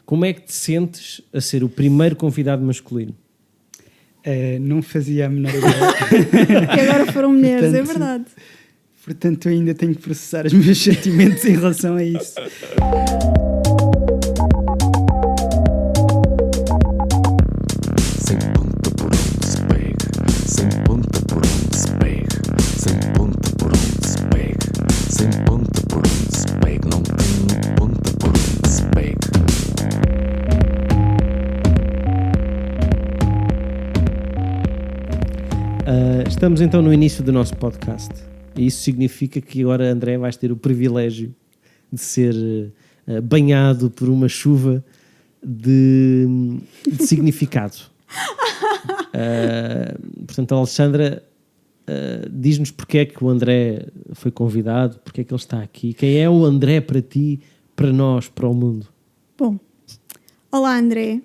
como é que te sentes a ser o primeiro convidado masculino? Não fazia a menor ideia. Que agora foram mulheres, Portanto, é verdade. Portanto, eu ainda tenho que processar os meus sentimentos em relação a isso. Sem ponta por onde se pega, sem ponta por onde se pega, sem ponta por onde se pega, sem ponta por onde se pega, não tenho ponta por onde se pega. Estamos então no início do nosso podcast e isso significa que agora, André, vais ter o privilégio de ser banhado por uma chuva de significado. Portanto, a Alexandra diz-nos porque é que o André foi convidado, porque é que ele está aqui, quem é o André para ti, para nós, para o mundo. Bom, olá André.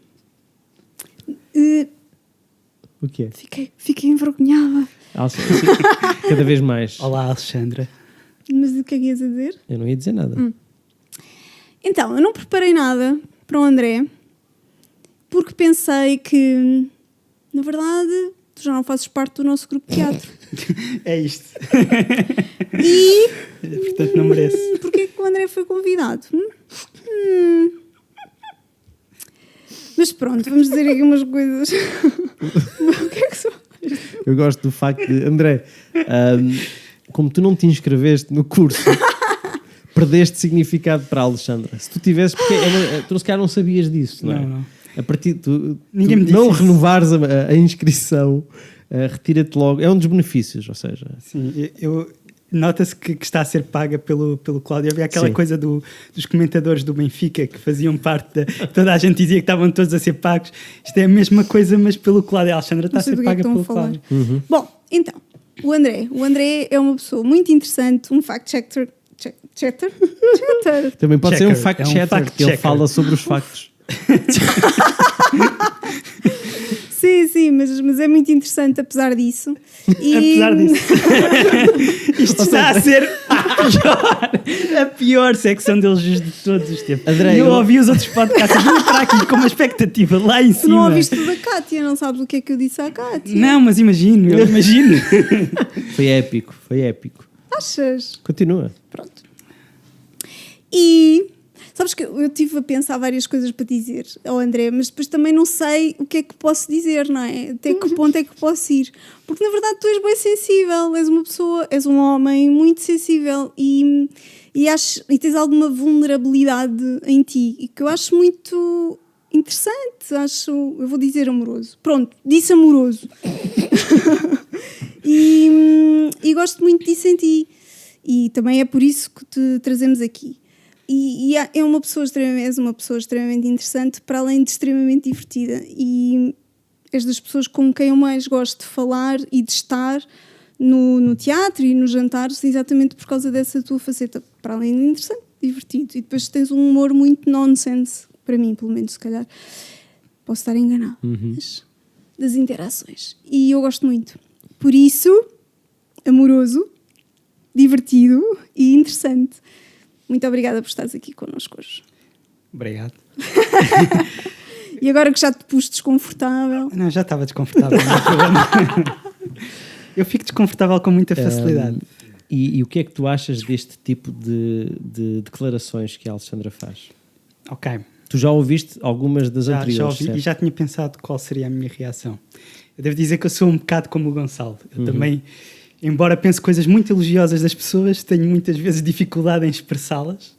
O que é? Fiquei envergonhada. Cada vez mais. Olá, Alexandra. Mas o que é que ias a dizer? Eu não ia dizer nada. Então, eu não preparei nada para o André porque pensei que, na verdade, tu já não fazes parte do nosso grupo de teatro. É isto. E Portanto, não merece. porquê que o André foi convidado? Mas pronto, vamos dizer aqui umas coisas. O que é que são? Eu gosto do facto de, André, como tu não te inscreveste no curso, perdeste significado para a Alexandra. Se tu tivesses, porque tu se calhar não sabias disso, não é? Não. A partir de Ninguém me disse não isso. renovares a inscrição, retira-te logo. É um dos benefícios, ou seja... Sim, nota-se que está a ser paga pelo Cláudio. Havia aquela Sim. coisa dos comentadores do Benfica que faziam parte toda a gente dizia que estavam todos a ser pagos. Isto é a mesma coisa, mas pelo Cláudio. A Alexandra está a ser paga pelo Cláudio. Bom, então, o André é uma pessoa muito interessante, um fact-checker. Checker? Também pode ser um Checker, fact-checker, que ele fact-checker. fala sobre os factos. Sim, mas é muito interessante apesar disso. Apesar disso. Isto está a ser a pior secção de elogios de todos os tempos. André, E eu eu- ouvi os outros podcasts e vim para aqui com uma expectativa lá em Tu cima. não ouviste o da Cátia, não sabes o que é que eu disse à Cátia. Não, mas imagino, eu imagino. Foi épico, foi épico. Achas? Continua. Pronto. E sabes que eu estive a pensar várias coisas para dizer ao André, mas depois também não sei o que é que posso dizer, não é? Até que ponto é que posso ir? Porque na verdade tu és bem sensível, és uma pessoa, és um homem muito sensível e tens alguma vulnerabilidade em ti e que eu acho muito interessante, eu vou dizer amoroso. Pronto, disse amoroso. E gosto muito disso em ti. E também é por isso que te trazemos aqui. És uma pessoa extremamente interessante, para além de extremamente divertida. E és das pessoas com quem eu mais gosto de falar e de estar no teatro e nos jantares, exatamente por causa dessa tua faceta. Para além de interessante, divertido. E depois tens um humor muito nonsense, para mim, pelo menos, se calhar. Posso estar enganado, mas das interações. E eu gosto muito. Por isso, amoroso, divertido e interessante. Muito obrigada por estares aqui connosco hoje. Obrigado. E agora que já te pus desconfortável... Não, já estava desconfortável, não há problema. Eu fico desconfortável com muita facilidade. E o que é que tu achas deste tipo de declarações que a Alexandra faz? Ok. Tu já ouviste algumas das Já anteriores, ouvi certo? e já tinha pensado qual seria a minha reação. Eu devo dizer que eu sou um bocado como o Gonçalo. Eu também, embora pense coisas muito elogiosas das pessoas, tenho muitas vezes dificuldade em expressá-las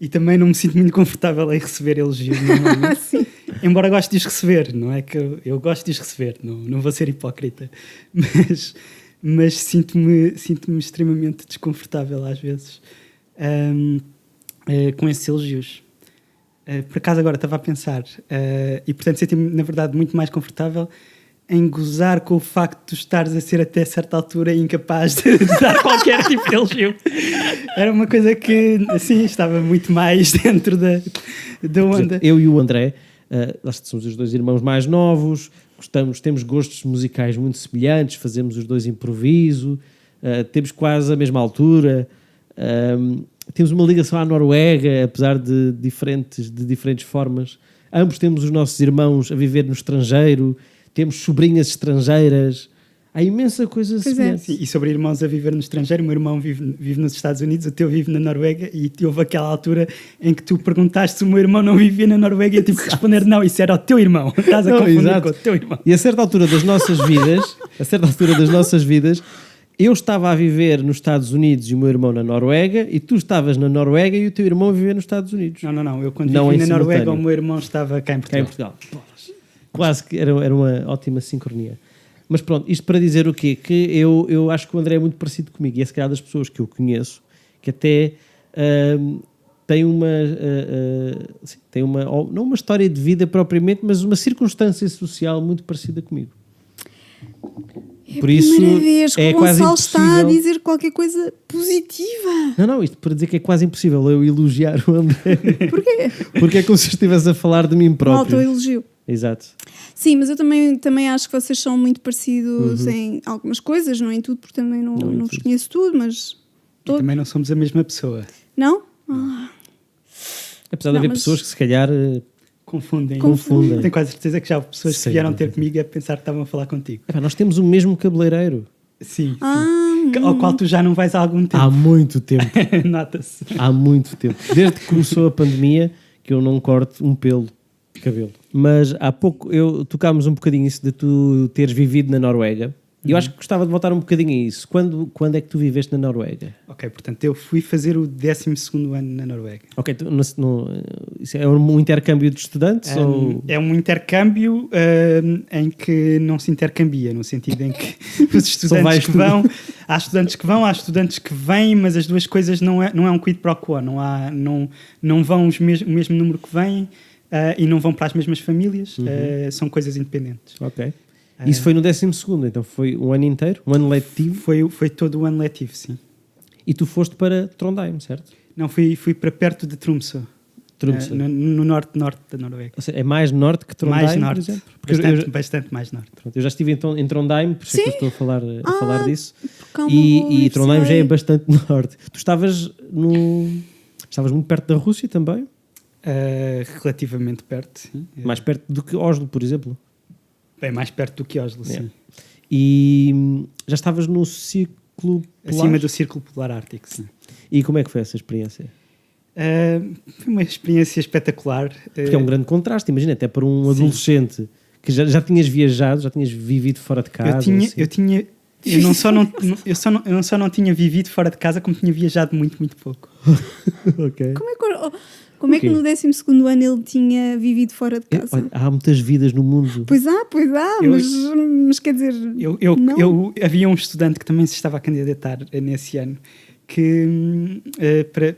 e também não me sinto muito confortável em receber elogios normalmente. Embora goste de os receber, não é que eu gosto de os receber, não vou ser hipócrita, mas sinto-me extremamente desconfortável às vezes com esses elogios. Por acaso agora estava a pensar e portanto senti-me na verdade muito mais confortável em gozar com o facto de tu estares a ser até certa altura incapaz de dar qualquer tipo de elogio. Era uma coisa que assim estava muito mais dentro da onda. Eu e o André, nós somos os dois irmãos mais novos, temos gostos musicais muito semelhantes, fazemos os dois improviso, temos quase a mesma altura, temos uma ligação à Noruega, apesar de diferentes formas, ambos temos os nossos irmãos a viver no estrangeiro, temos sobrinhas estrangeiras, há imensa coisa Pois é. semelhante. Sim, e sobre irmãos a viver no estrangeiro, o meu irmão vive nos Estados Unidos, o teu vive na Noruega, e houve aquela altura em que tu perguntaste se o meu irmão não vivia na Noruega e eu tive que responder não, isso era o teu irmão, estás a Não, confundir exato. com o teu irmão. E a certa altura das nossas vidas, eu estava a viver nos Estados Unidos e o meu irmão na Noruega, e tu estavas na Noruega e o teu irmão a viver nos Estados Unidos. Não, eu quando Não vivi em na Noruega, simultâneo. o meu irmão estava cá em Cá em Portugal. Portugal. Quase que era uma ótima sincronia. Mas pronto, isto para dizer o quê? Que eu acho que o André é muito parecido comigo, e é se calhar das pessoas que eu conheço, que até tem não uma história de vida propriamente, mas uma circunstância social muito parecida comigo. Por É a isso, primeira vez que é o quase Gonçalo está a impossível. dizer qualquer coisa positiva. Não, isto para dizer que é quase impossível eu elogiar o André, Porquê? porque é como se eu estivesse a falar de mim Um próprio. autoelogio. Exato. Sim, mas eu também acho que vocês são muito parecidos Uhum. em algumas coisas, não em tudo, porque também não Não em vos tudo. conheço tudo, mas... E também não somos a mesma pessoa. Não? Ah, Apesar de Não, haver mas- pessoas que se calhar Confundem. confundem. Tenho quase certeza que já houve pessoas que Sem vieram ter dúvida. comigo a pensar que estavam a falar contigo. Epá, nós temos o mesmo cabeleireiro Sim, Ah, sim. Ao qual tu já não vais há algum há tempo. muito tempo. Nota-se. Há muito tempo. Desde que começou a pandemia que eu não corto um pelo de cabelo. Mas há pouco tocámos um bocadinho isso de tu teres vivido na Noruega. E eu acho que gostava de voltar um bocadinho a isso. Quando é que tu viveste na Noruega? Ok, portanto, eu fui fazer o 12º ano na Noruega. Ok, isso é um intercâmbio de estudantes? Ou... É um intercâmbio em que não se intercambia, no sentido em que os estudantes que vão, há estudantes que vêm, mas as duas coisas não é um quid pro quo, não vão o mesmo número que vêm e não vão para as mesmas famílias, são coisas independentes. Ok. Isso foi no 12º, então foi um ano inteiro, um ano letivo. Foi todo o ano letivo, sim. E tu foste para Trondheim, certo? Não, fui para perto de Tromsø, Tromsø. no norte da Noruega. Ou seja, é mais norte que Trondheim, Mais por norte, exemplo? Porque bastante mais norte. eu já estive em Trondheim, por isso é que eu estou a falar disso. porque há uma boa E Trondheim já é universidade. bastante norte. Tu estavas muito perto da Rússia também? Relativamente perto, sim. Mais perto do que Oslo, por exemplo. Bem mais perto do que Oslo, sim. E já estavas no círculo polar? Acima do Círculo Polar Ártico, sim. E como é que foi essa experiência? Foi uma experiência espetacular. Porque é um grande contraste, imagina, até para um adolescente que já tinhas viajado, já tinhas vivido fora de casa. Eu não só não tinha vivido fora de casa, como tinha viajado muito, muito pouco. Ok. Como é que O quê? no 12º ano ele tinha vivido fora de casa? Olha, há muitas vidas no mundo. Pois há, mas quer dizer... não? Havia um estudante que também se estava a candidatar nesse ano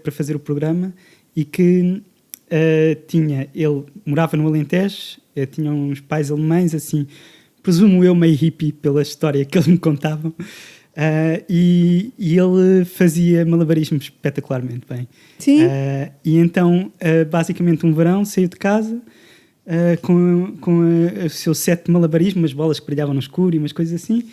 para fazer o programa e que ele morava no Alentejo, tinha uns pais alemães, assim, presumo eu meio hippie pela história que eles me contavam, e ele fazia malabarismo espetacularmente bem. Sim. E então, basicamente, um verão saiu de casa com o seu set de malabarismo, umas bolas que brilhavam no escuro e umas coisas assim,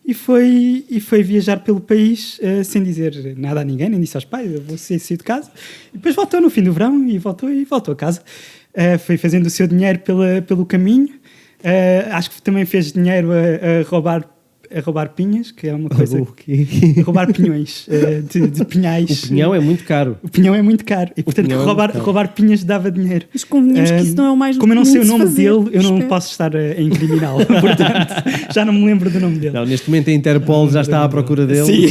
e foi viajar pelo país sem dizer nada a ninguém, nem disse aos pais, eu vou sair de casa. E depois voltou no fim do verão e voltou a casa. Foi fazendo o seu dinheiro pelo caminho. Acho que também fez dinheiro a roubar pinhas, que é uma coisa a roubar pinhões de pinhais. O pinhão é muito caro. O pinhão é muito caro e, portanto, pinhão é muito caro. roubar pinhas dava dinheiro. Mas convenhamos que isso não é o mais Como eu não sei o comum de nome se fazer, dele, eu não espero. posso estar a incriminá-lo. Portanto, já não me lembro do nome dele. Não, neste momento a Interpol já está à procura dele. Sim,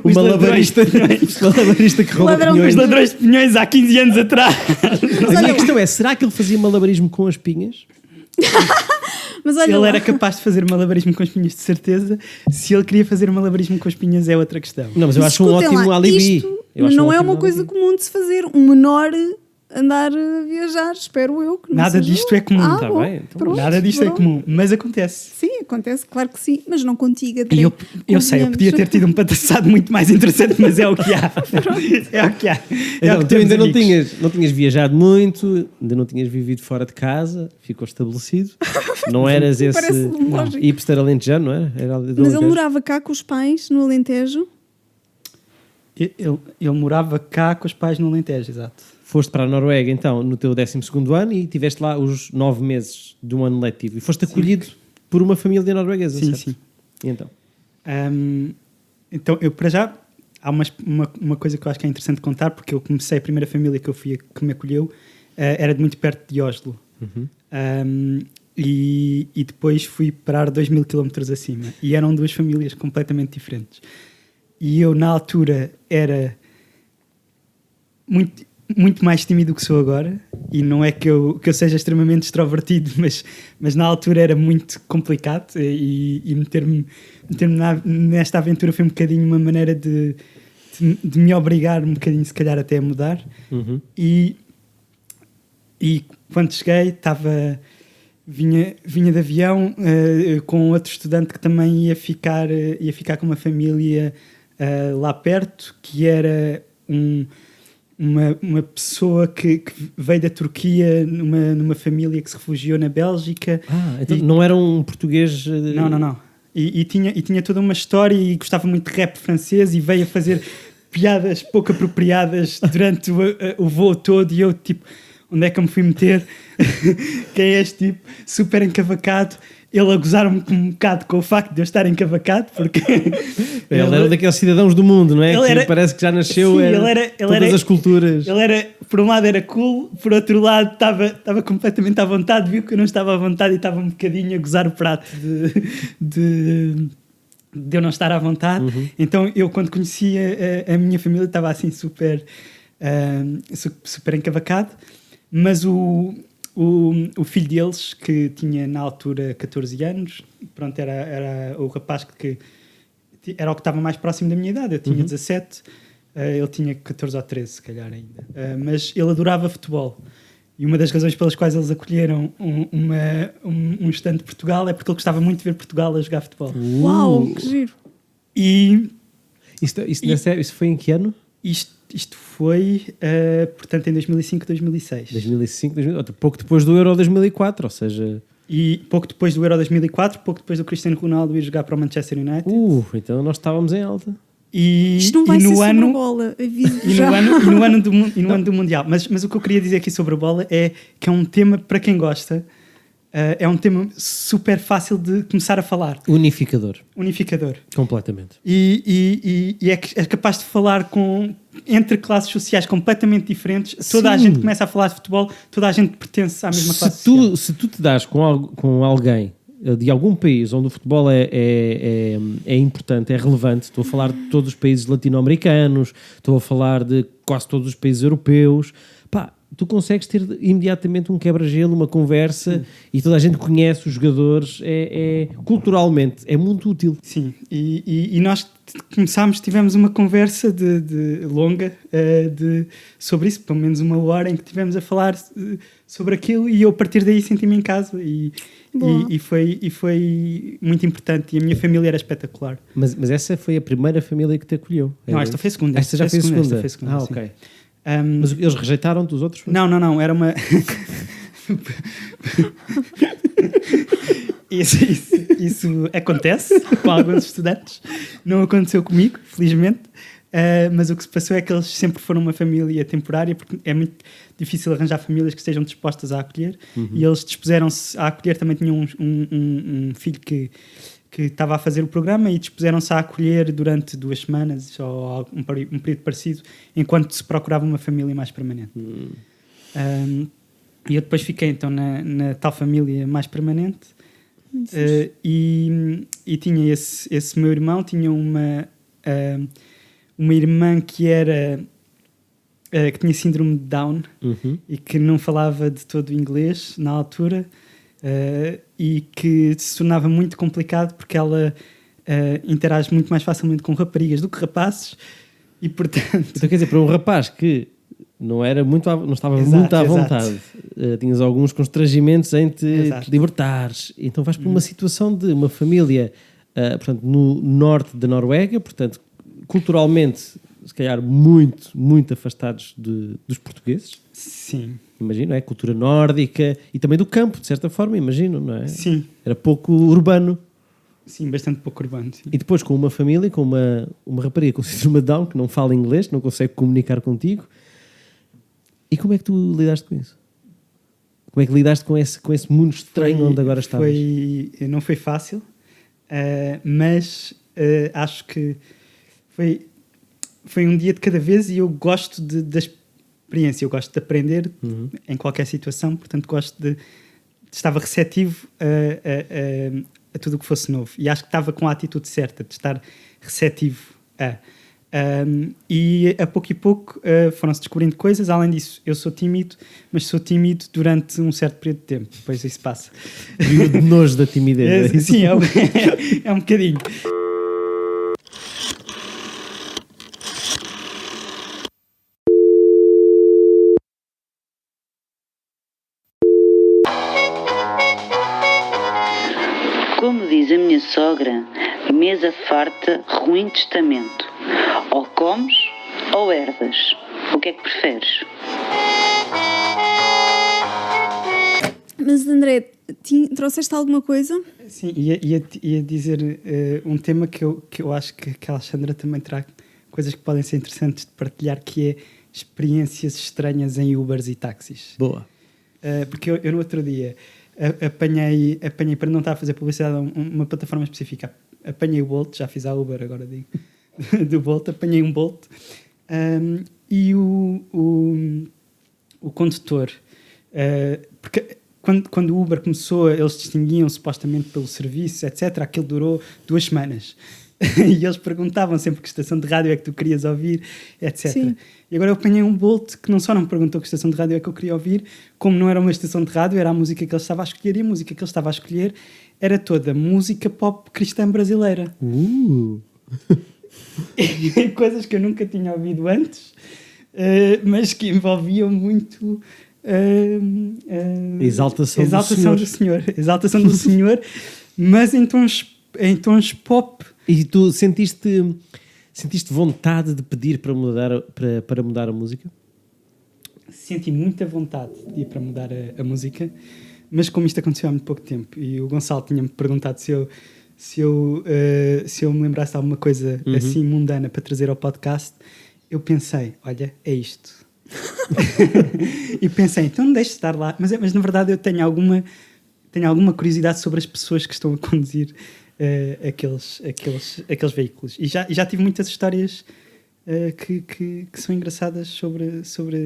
O os malabarista, ladrões malabarista que rouba Ladrão pinhões. Os ladrões de pinhões há 15 anos atrás. A minha questão é, será que ele fazia malabarismo com as pinhas? Mas olha Ele lá, era capaz de fazer malabarismo com as pinhas, de certeza. Se ele queria fazer malabarismo com as pinhas, é outra questão. Não, mas eu acho um escutem ótimo lá, alibi. isto Eu acho não um é ótimo uma coisa alibi. comum de se fazer. Um menor andar a viajar, espero eu. Que não Nada seja disto é comum. Ah, Tá bom, bem, então pronto, Nada disto é pronto. comum, mas acontece. Sim, acontece, claro que sim, mas não contigo. E eu sei, eu podia ter tido um passado muito mais interessante, mas é o que há. É o que há. É Então, o que tu temos, ainda amigos. não tinhas viajado muito, ainda não tinhas vivido fora de casa, ficou estabelecido. Não eras esse Parece lógico. hipster alentejano, não era? Era do Mas ele Alentejo. morava cá com os pais, no Alentejo. Ele morava cá com os pais no Alentejo, exato. foste para a Noruega, então, no teu 12º ano e tiveste lá os 9 meses de um ano letivo. E foste acolhido por uma família norueguesa, Sim, certo? sim. E então? Então, eu para já, há uma coisa que eu acho que é interessante contar, porque eu comecei, a primeira família que eu fui, que me acolheu, era de muito perto de Oslo. E depois fui parar 2.000 km acima. E eram duas famílias completamente diferentes. E eu, na altura, era muito mais tímido do que sou agora. E não é que eu seja extremamente extrovertido, mas na altura era muito complicado. E meter-me nesta aventura foi um bocadinho uma maneira de me obrigar um bocadinho, se calhar, até a mudar. E quando cheguei, vinha de avião com outro estudante que também ia ficar com uma família lá perto, que era uma pessoa que veio da Turquia numa família que se refugiou na Bélgica. Então não era um português... Não. E tinha toda uma história e gostava muito de rap francês e veio a fazer piadas pouco apropriadas durante o voo todo e eu, tipo, onde é que eu me fui meter? Quem é este tipo? Super encavacado. Ele a gozar-me um bocado com o facto de eu estar encavacado, porque... Ele era daqueles cidadãos do mundo, não é? Parece que já nasceu todas as culturas. Ele era, por um lado era cool, por outro lado estava completamente à vontade, viu que eu não estava à vontade e estava um bocadinho a gozar o prato de eu não estar à vontade. Então eu, quando conhecia a minha família, estava assim super encavacado, mas o filho deles, que tinha na altura 14 anos, pronto, era o rapaz que era o que estava mais próximo da minha idade. Eu tinha 17, ele tinha 14 ou 13, se calhar ainda. Mas ele adorava futebol. E uma das razões pelas quais eles acolheram um estande de Portugal é porque ele gostava muito de ver Portugal a jogar futebol. Uau, que giro! E Isso foi em que ano? Isto foi, portanto, em 2005, 2006. 2005, 2004, pouco depois do Euro 2004, ou seja... E pouco depois do Euro 2004, pouco depois do Cristiano Ronaldo ir jogar para o Manchester United. Então nós estávamos em alta. Isto não vai ser sobre a bola. E no ano do Mundial. Mas o que eu queria dizer aqui sobre a bola é que é um tema, para quem gosta, é um tema super fácil de começar a falar. Unificador. Completamente. E é capaz de falar entre classes sociais completamente diferentes. Toda a gente começa a falar de futebol, toda a gente pertence à mesma classe social. Se tu te dás com alguém de algum país onde o futebol é importante, é relevante, estou a falar de todos os países latino-americanos, estou a falar de quase todos os países europeus, tu consegues ter imediatamente um quebra-gelo, uma conversa, e toda a gente conhece os jogadores, culturalmente é muito útil. Sim, e nós tivemos uma conversa longa sobre isso, pelo menos 1 hora, em que tivemos a falar sobre aquilo, e eu a partir daí senti-me em casa e foi muito importante, e a minha família era espetacular. Mas essa foi a primeira família que te acolheu? Não, esta foi a segunda. Esta já foi a segunda? Ok. Mas eles rejeitaram-te os outros? Não, era uma... isso acontece com alguns estudantes, não aconteceu comigo, felizmente, mas o que se passou é que eles sempre foram uma família temporária, porque é muito difícil arranjar famílias que estejam dispostas a acolher, e eles dispuseram-se a acolher. Também tinham um filho que estava a fazer o programa, e dispuseram-se a acolher durante 2 semanas ou um período parecido, enquanto se procurava uma família mais permanente. E eu depois fiquei então na tal família mais permanente, e tinha esse meu irmão, tinha uma irmã que tinha síndrome de Down, e que não falava de todo o inglês na altura, e que se tornava muito complicado porque ela interage muito mais facilmente com raparigas do que rapazes, e portanto... Então, quer dizer, para um rapaz que não estava muito à vontade, tinhas alguns constrangimentos em te libertares, então vais para uma situação de uma família, portanto, no norte da Noruega, portanto, culturalmente, se calhar muito, muito afastados dos portugueses. Sim. Imagino, é? Cultura nórdica e também do campo, de certa forma, imagino, não é? Sim. Era pouco urbano. Sim, bastante pouco urbano. Sim. E depois com uma família, com uma rapariga com síndrome de Down, que não fala inglês, não consegue comunicar contigo. E como é que tu lidaste com isso? Como é que lidaste com esse mundo estranho onde agora estavas? Não foi fácil, mas acho que foi um dia de cada vez e eu gosto da experiência, eu gosto de aprender em qualquer situação, portanto estava receptivo a tudo o que fosse novo e acho que estava com a atitude certa de estar receptivo e a pouco e pouco foram-se descobrindo coisas. Além disso, eu sou tímido, mas sou tímido durante um certo período de tempo, depois isso passa. Período de nojo da timidez. É sim, é um bocadinho. Como diz a minha sogra, mesa farta, ruim testamento. Ou comes ou herdas. O que é que preferes? Mas André, trouxeste alguma coisa? Sim, ia dizer um tema que eu acho que a Alexandra também terá coisas que podem ser interessantes de partilhar, que é experiências estranhas em Ubers e táxis. Boa. Porque eu no outro dia apanhei para não estar a fazer publicidade a uma plataforma específica, apanhei o Bolt, já fiz a Uber, agora digo, do Bolt, apanhei um Bolt e o condutor, porque quando o Uber começou, eles distinguiam supostamente pelo serviço, etc. Aquilo durou 2 semanas. E eles perguntavam sempre que estação de rádio é que tu querias ouvir, etc. Sim. E agora eu apanhei um Bolt que não só não me perguntou que estação de rádio é que eu queria ouvir, como não era uma estação de rádio, era a música que ele estava a escolher, e a música que ele estava a escolher era toda música pop cristã brasileira. Coisas que eu nunca tinha ouvido antes, mas que envolviam muito Exaltação do Senhor. Exaltação do Senhor, mas em tons pop. E tu sentiste vontade de pedir para mudar a música? Senti muita vontade de ir para mudar a música, mas como isto aconteceu há muito pouco tempo e o Gonçalo tinha-me perguntado se eu me lembrasse de alguma coisa assim mundana para trazer ao podcast, eu pensei, olha, é isto. E pensei, então não deixe de estar lá. Mas na verdade eu tenho alguma curiosidade sobre as pessoas que estão a conduzir aqueles veículos. E já tive muitas histórias que são engraçadas sobre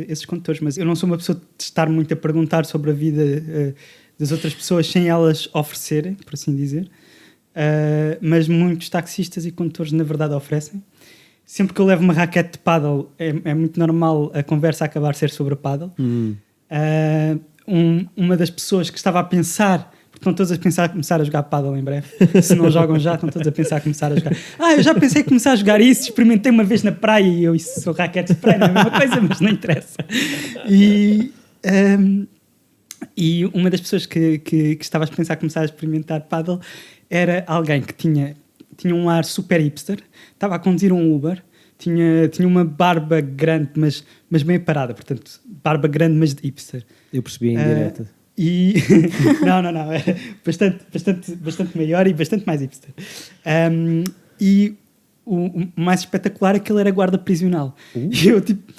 esses condutores, mas eu não sou uma pessoa de estar muito a perguntar sobre a vida das outras pessoas sem elas oferecerem, por assim dizer. Mas muitos taxistas e condutores na verdade oferecem. Sempre que eu levo uma raquete de paddle é muito normal a conversa acabar a ser sobre a paddle. Uma das pessoas que estava a pensar, porque estão todos a pensar começar a jogar paddle em breve, se não jogam já, estão todos a pensar a começar a jogar. Eu já pensei em começar a jogar isso, experimentei uma vez na praia e eu sou raquete de praia, não é a mesma coisa, mas não interessa. E uma das pessoas que estava a pensar começar a experimentar paddle era alguém que tinha um ar super hipster, estava a conduzir um Uber, tinha uma barba grande, mas bem parada, portanto, barba grande, mas de hipster. Eu percebi a indireta. Não, era bastante maior e bastante mais hipster. E o mais espetacular é que ele era guarda prisional. E eu, tipo...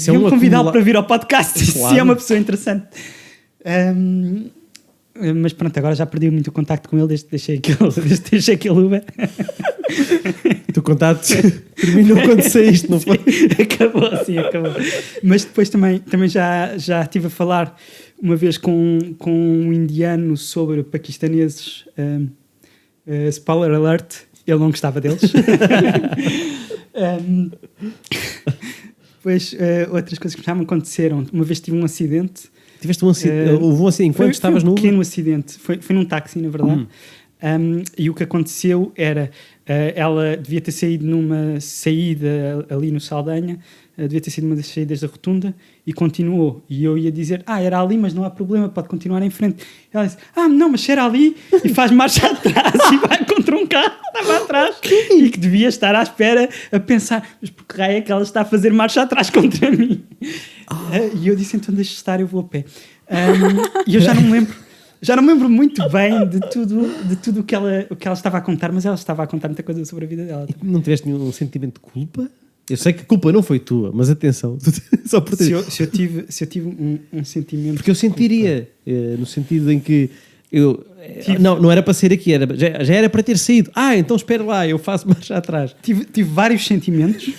iam convidá-lo para vir ao podcast, claro. Se é uma pessoa interessante. Mas pronto, agora já perdi muito o contacto com ele desde que deixei aquele Uber. O teu contacto terminou quando saíste, não foi? Acabou. Mas depois também já estive a falar uma vez com um indiano sobre paquistaneses. Spoiler alert, ele não gostava deles. Depois outras coisas que já me aconteceram. Uma vez tive um acidente. Tiveste um acidente? Houve um acidente enquanto estavas no Uber? Foi um pequeno acidente. Foi num táxi, na verdade. E o que aconteceu era... ela devia ter saído numa saída ali no Saldanha, devia ter sido uma das saídas da rotunda, e continuou. E eu ia dizer, era ali, mas não há problema, pode continuar em frente. Ela disse, não, mas se era ali, e faz marcha atrás, e vai contra um carro que estava atrás, e que devia estar à espera a pensar, mas por que raio é que ela está a fazer marcha atrás contra mim? E eu disse, então deixa estar, eu vou a pé. E eu já não me lembro muito bem de tudo o que ela estava a contar, mas ela estava a contar muita coisa sobre a vida dela. E não tiveste nenhum sentimento de culpa? Eu sei que a culpa não foi tua, mas atenção, só por ter... Se eu tive um sentimento... Porque eu sentiria, no sentido em que eu... Não era para ser aqui, já era para ter saído. Então espera lá, eu faço marcha atrás. Tive vários sentimentos.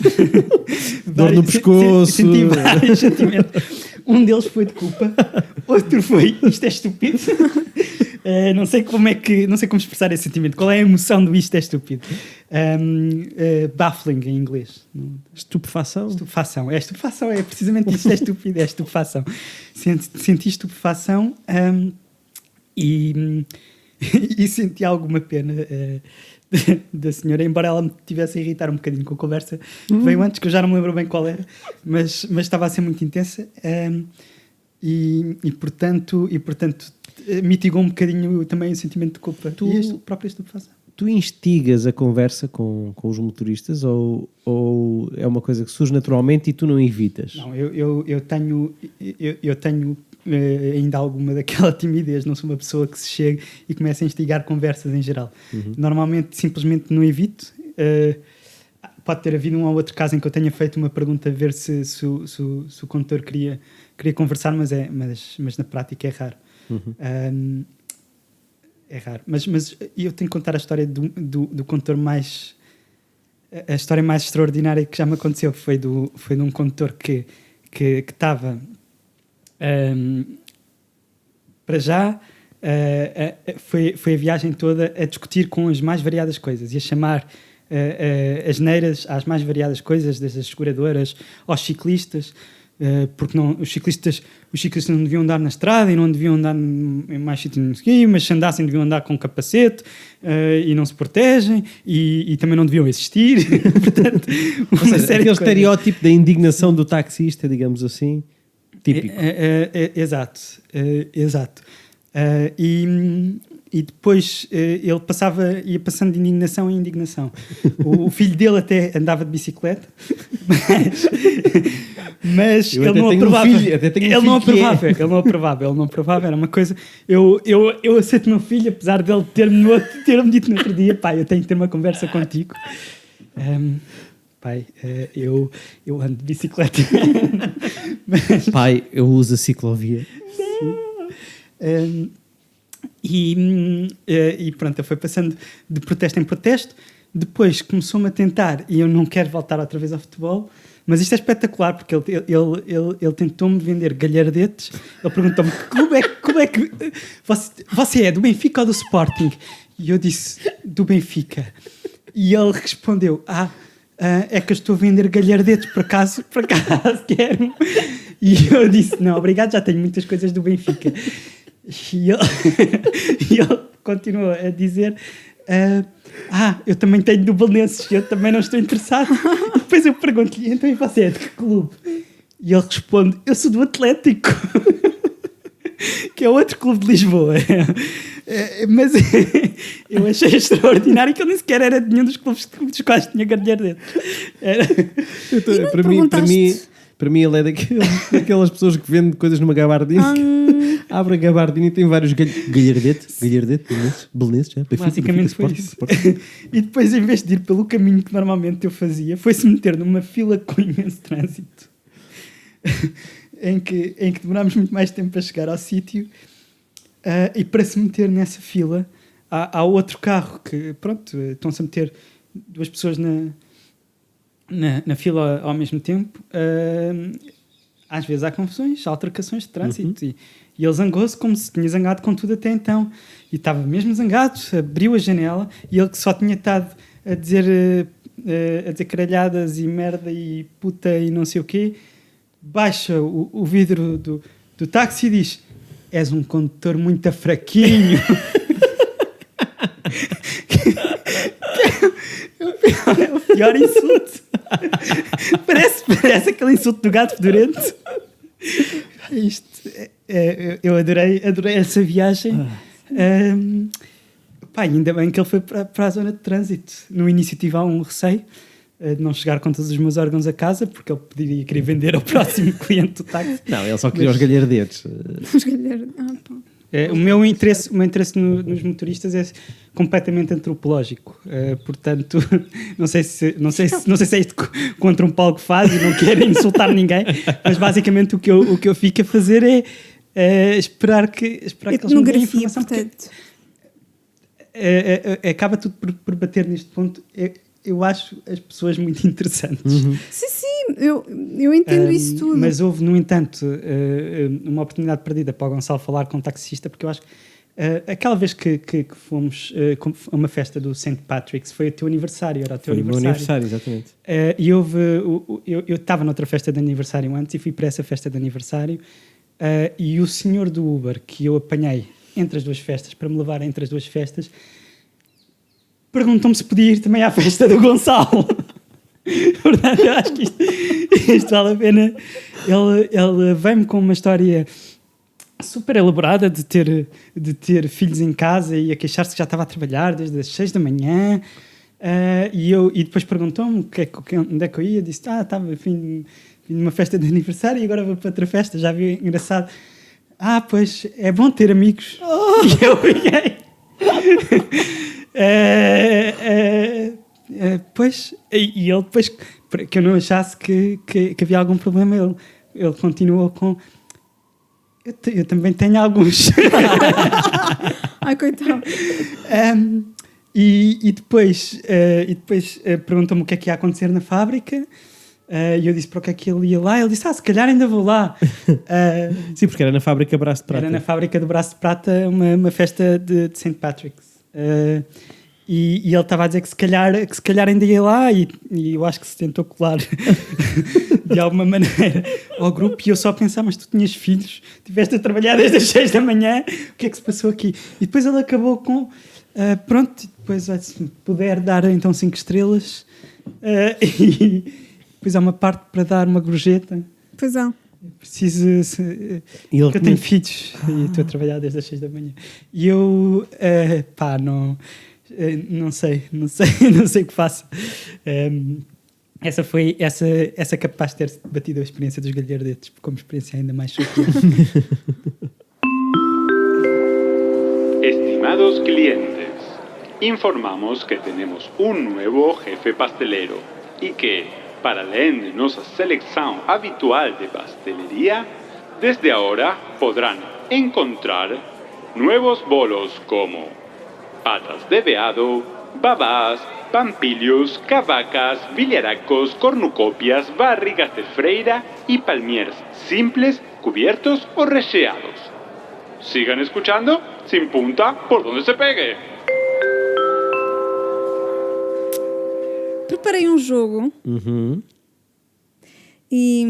Dor no pescoço. Senti vários sentimentos. Um deles foi de culpa, outro foi isto é estúpido. Não sei como expressar esse sentimento. Qual é a emoção do isto é estúpido? Baffling em inglês. Estupefação? Estupefação, é precisamente isto, é estúpido, é estupefação. Senti estupefação e senti alguma pena da senhora, embora ela me tivesse a irritar um bocadinho com a conversa que veio antes, que eu já não me lembro bem qual era, mas estava a ser muito intensa e portanto mitigou um bocadinho também o sentimento de culpa e a própria estupefação. Tu instigas a conversa com os motoristas ou é uma coisa que surge naturalmente e tu não evitas? Não, eu tenho ainda alguma daquela timidez, não sou uma pessoa que se chega e começa a instigar conversas em geral. Normalmente simplesmente não evito. Pode ter havido um ou outro caso em que eu tenha feito uma pergunta a ver se o condutor queria conversar, mas na prática é raro. É raro. Mas eu tenho que contar a história do condutor mais... A história mais extraordinária que já me aconteceu foi de um condutor que estava... para já foi a viagem toda a discutir com as mais variadas coisas e a chamar as neiras às mais variadas coisas, desde as seguradoras aos ciclistas, porque os ciclistas não deviam andar na estrada e não deviam andar em mais sítios, mas se andassem deviam andar com capacete e não se protegem e também não deviam existir. Portanto, aquele estereótipo da indignação do taxista, digamos assim, típico. Exato. E depois ele ia passando de indignação em indignação. O filho dele até andava de bicicleta, mas ele não aprovava. Ele não aprovava. Era uma coisa. Eu aceito o meu filho, apesar dele ter-me dito no outro dia: pai, eu tenho que ter uma conversa contigo. Pai, eu ando de bicicleta. Pai, eu uso a ciclovia. E pronto, ele foi passando de protesto em protesto. Depois começou-me a tentar, e eu não quero voltar outra vez ao futebol, mas isto é espetacular, porque ele tentou-me vender galhardetes. Ele perguntou-me: como é que você é do Benfica ou do Sporting? E eu disse: do Benfica. E ele respondeu: é que eu estou a vender galhardetes, por acaso quero. E eu disse: não, obrigado, já tenho muitas coisas do Benfica. E ele continuou a dizer: eu também tenho do Belenenses, eu também não estou interessado. E depois eu pergunto-lhe: então e você é de que clube? E ele responde: eu sou do Atlético, que é outro clube de Lisboa. Mas eu achei extraordinário que ele nem sequer era de nenhum dos clubes dos quais tinha galhardetes. Para mim ele é daquelas pessoas que vendem coisas numa gabardine. Abre a gabardine e tem vários galhardetes, Belenenses, basicamente foi isso. E depois, em vez de ir pelo caminho que normalmente eu fazia, foi-se meter numa fila com imenso trânsito, em que demorámos muito mais tempo a chegar ao sítio. E para se meter nessa fila há outro carro que, pronto, estão-se a meter duas pessoas na fila ao mesmo tempo. Às vezes há confusões, há altercações de trânsito. E ele zangou-se como se tinha zangado com tudo até então. E estava mesmo zangado, abriu a janela e ele que só tinha estado a dizer caralhadas e merda e puta e não sei o quê, baixa o vidro do táxi e diz: és um condutor muito fraquinho. É o pior insulto. Parece aquele insulto do gato fedorento. Eu adorei essa viagem. Ainda bem que ele foi para a zona de trânsito. No início tive um receio de não chegar com todos os meus órgãos a casa, porque ele poderia querer vender ao próximo cliente do táxi. Não, ele só queria os galhardetes. Os galhardetes. O meu interesse nos motoristas é completamente antropológico. Portanto, não sei se é isto contra um Paulo que faz e não quero insultar ninguém, mas basicamente o que eu fico a fazer é esperar que eles me deem informação. Portanto. Acaba tudo por bater neste ponto. Eu acho as pessoas muito interessantes. Sim, eu entendo isso tudo. Mas houve, no entanto, uma oportunidade perdida para o Gonçalo falar com um taxista, porque eu acho que aquela vez que fomos a uma festa do St. Patrick's, foi o teu aniversário, era o teu aniversário. O meu aniversário, exatamente. E eu estava noutra festa de aniversário antes e fui para essa festa de aniversário, e o senhor do Uber que eu apanhei entre as duas festas, para me levar entre as duas festas, perguntou-me se podia ir também à festa do Gonçalo. Portanto, eu acho que isto vale a pena. Ele veio-me com uma história super elaborada de ter filhos em casa e a queixar-se que já estava a trabalhar desde as 6 da manhã. E depois perguntou-me onde é que eu ia. Disse, estava, vim numa festa de aniversário e agora vou para outra festa. Já vi, engraçado. Pois, é bom ter amigos. E eu fiquei... Pois, e ele depois, que eu não achasse que havia algum problema, ele continuou com... Eu também tenho alguns. Ai, coitado. E depois perguntou-me o que é que ia acontecer na fábrica. E eu disse para o que é que ele ia lá. Ele disse, se calhar ainda vou lá. Sim, porque era na fábrica Braço de Prata. Era na fábrica do Braço de Prata, uma festa de St. Patrick's. E ele estava a dizer que se calhar ainda ia lá, e eu acho que se tentou colar de alguma maneira ao grupo, e eu só a pensar, mas tu tinhas filhos, estiveste a trabalhar desde as 6 da manhã, o que é que se passou aqui? E depois ele acabou com pronto, depois se me puder dar então 5 estrelas, e depois há uma parte para dar uma gorjeta. Pois é. Preciso, porque eu tenho filhos e estou a trabalhar desde as 6 da manhã. E eu, não sei o que faço. Essa capaz de ter batido a experiência dos galhardetes, como experiência ainda mais chocante. Estimados clientes, informamos que tenemos un nuevo jefe pastelero y que, para além de nuestra selección habitual de pastelería, desde ahora podrán encontrar nuevos bolos como patas de veado, babás, pampilhos, cavacas, villaracos, cornucopias, barrigas de freira y palmiers simples, cubiertos o recheados. Sigan escuchando, sin punta, por donde se pegue. Preparei um jogo e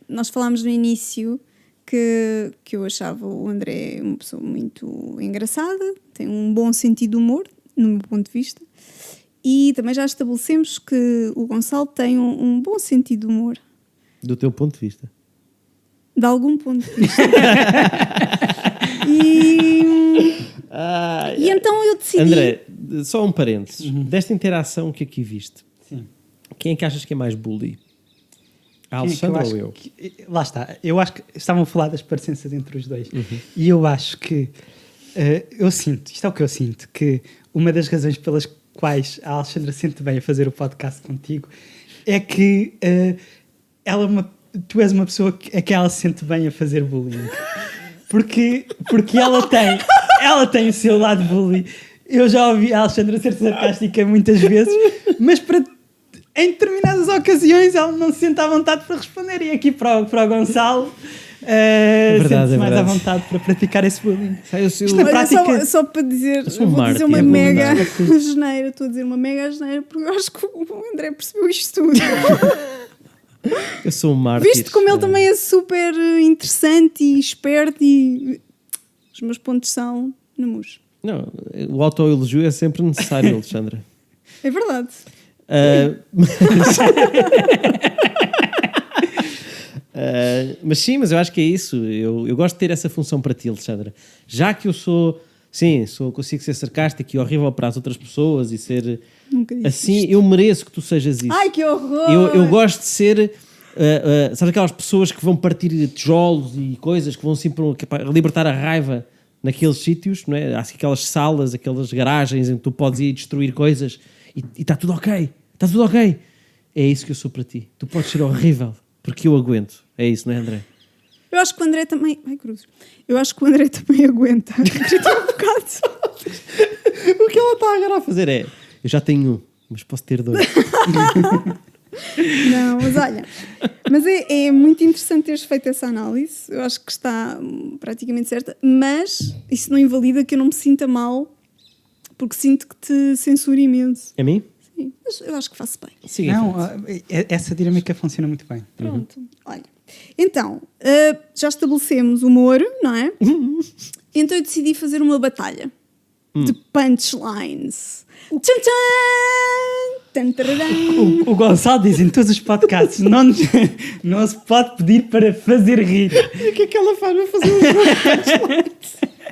nós falámos no início que eu achava o André uma pessoa muito engraçada, tem um bom sentido de humor, no meu ponto de vista, e também já estabelecemos que o Gonçalo tem um bom sentido de humor. Do teu ponto de vista? De algum ponto de vista. E então eu decidi... André, só um parênteses. Desta interação que aqui viste, Sim. Quem é que achas que é mais bully? A Alexandra ou eu? Lá está. Eu acho que estavam a falar das parecenças entre os dois. E eu acho que eu sinto, isto é o que eu sinto, que uma das razões pelas quais a Alexandra sente bem a fazer o podcast contigo é que tu és uma pessoa que ela se sente bem a fazer bullying. Porque ela tem o seu lado bully. Eu já ouvi a Alexandra ser sarcástica muitas vezes, mas em determinadas ocasiões ela não se sente à vontade para responder. E aqui para o Gonçalo sente-se mais à vontade para praticar esse bullying. Isto na prática... só para dizer, vou dizer uma mega asneira. Estou a dizer uma mega asneira porque eu acho que o André percebeu isto tudo. Eu sou um mártir. Viste como ele também é super interessante e esperto, e os meus pontos são no mus. Não, o autoelogio é sempre necessário, Alexandra. É verdade. Mas sim, mas eu acho que é isso. Eu gosto de ter essa função para ti, Alexandra. Já que eu consigo ser sarcástico e horrível para as outras pessoas e ser assim, isto. Eu mereço que tu sejas isso. Ai, que horror! Eu gosto de ser... sabes aquelas pessoas que vão partir tijolos e coisas, que vão assim para libertar a raiva naqueles sítios, não é? Há aquelas salas, aquelas garagens em que tu podes ir destruir coisas e está tudo ok, está tudo ok. É isso que eu sou para ti. Tu podes ser horrível, porque eu aguento. É isso, não é, André? Eu acho que o André também... Ai, cruz. Eu acho que o André também aguenta. Acredito um bocado. O que ela está agora a fazer é, eu já tenho um, mas posso ter 2. Não, mas olha, mas é muito interessante teres feito essa análise. Eu acho que está praticamente certa, mas isso não invalida que eu não me sinta mal, porque sinto que te censuro imenso. É mim? Sim, mas eu acho que faço bem. Siga em Não, frente. essa dinâmica funciona muito bem. Pronto, olha. Então, já estabelecemos o humor, não é? Então eu decidi fazer uma batalha de punchlines. Tchan, tchan! Tan, tararam. O Gonçalo diz em todos os podcasts: não se pode pedir para fazer rir. E o que é que ela faz para fazer um